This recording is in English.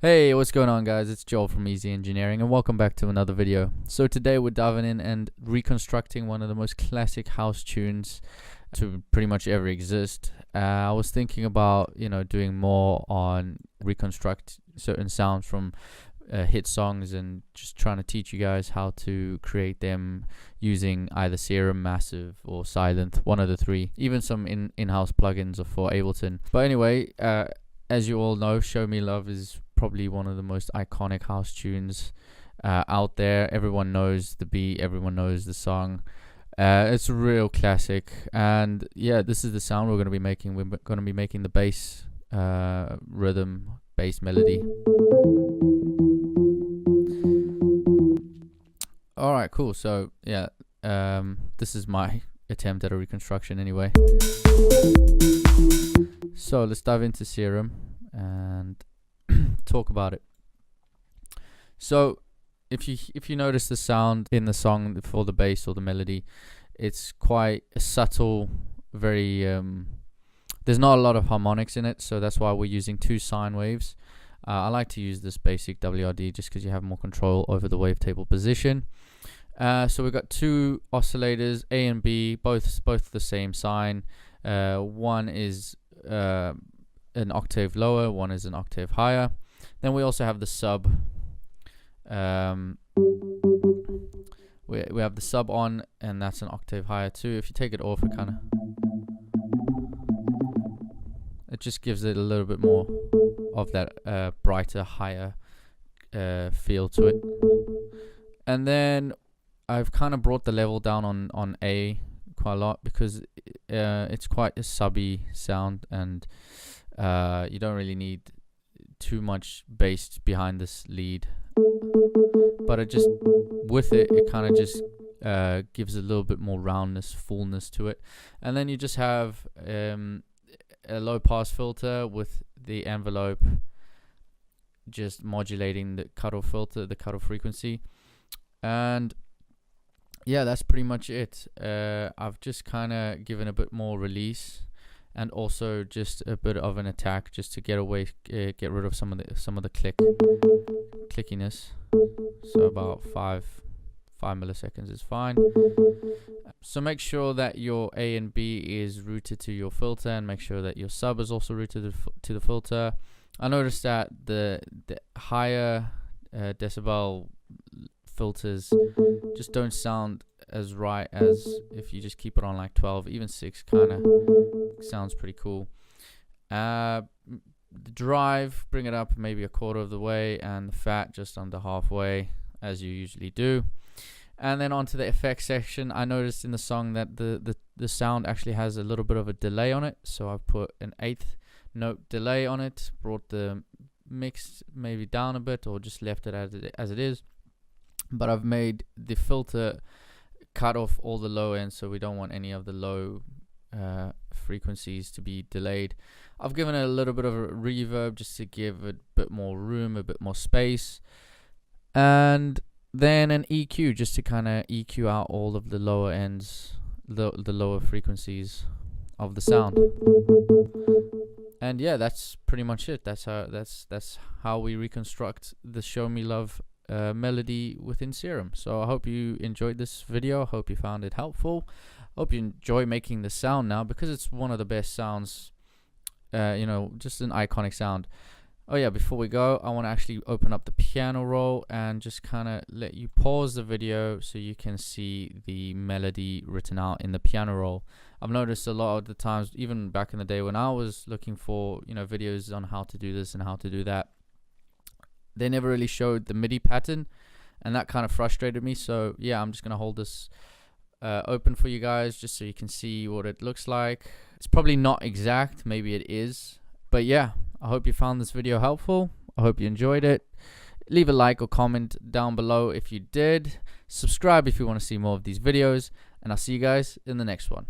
Hey, what's going on, guys? It's Joel from Easy Engineering and welcome back to another video. So today we're diving in and reconstructing one of the most classic house tunes to pretty much ever exist. I was thinking about, doing more on reconstruct certain sounds from hit songs and just trying to teach you guys how to create them using either Serum, Massive, or Silent, one of the three. Even some in-house plugins for Ableton. But anyway, as you all know, Show Me Love is probably one of the most iconic house tunes out there. Everyone knows the beat, everyone knows the song. It's a real classic, and yeah, this is the sound we're going to be making. We're going to be making the bass rhythm, bass melody. Alright, cool. So yeah, this is my attempt at a reconstruction anyway. So let's dive into Serum and talk about it. So if you notice the sound in the song for the bass or the melody, it's quite a subtle, very there's not a lot of harmonics in it, so that's why we're using two sine waves. I like to use this basic WRD just because you have more control over the wavetable position. So we've got two oscillators, A and B, both the same sine. One is an octave lower, one is an octave higher. Then we also have the sub. We have the sub on, and that's an octave higher too. If you take it off, it just gives it a little bit more of that brighter, higher feel to it. And then I've kind of brought the level down on A quite a lot because it's quite a subby sound, and you don't really need too much bass behind this lead, but it just kind of just gives a little bit more roundness, fullness to it. And then you just have a low pass filter with the envelope just modulating the cutoff filter, the cutoff frequency. And yeah, that's pretty much it. I've just kind of given a bit more release and also just a bit of an attack just to get rid of some of the clickiness. So about 5 milliseconds is fine. So make sure that your A and B is routed to your filter, and make sure that your sub is also routed to the filter. I noticed that the higher decibel filters just don't sound as right as if you just keep it on like 12. Even 6 kind of sounds pretty cool. The drive, bring it up maybe a quarter of the way, and the fat just under halfway, as you usually do. And then onto the effects section. I noticed in the song that the sound actually has a little bit of a delay on it, so I've put an 1/8 note delay on it, brought the mix maybe down a bit, or just left it as it is. But I've made the filter cut off all the low ends, so we don't want any of the low frequencies to be delayed. I've given it a little bit of a reverb just to give it a bit more room, a bit more space, and then an EQ just to kind of EQ out all of the lower ends, the lower frequencies of the sound. And yeah, that's pretty much it. That's how we reconstruct the Show Me Love melody within Serum. So I hope you enjoyed this video. I hope you found it helpful. I hope you enjoy making the sound now, because it's one of the best sounds, just an iconic sound. Oh yeah, before we go, I want to actually open up the piano roll and just kind of let you pause the video so you can see the melody written out in the piano roll. I've noticed a lot of the times, even back in the day when I was looking for videos on how to do this and how to do that, they never really showed the MIDI pattern, and that kind of frustrated me. So yeah, I'm just gonna hold this open for you guys just so you can see what it looks like. It's probably not exact, maybe it is, but yeah, I hope you found this video helpful. I hope you enjoyed it. Leave a like or comment down below if you did. Subscribe if you want to see more of these videos, and I'll see you guys in the next one.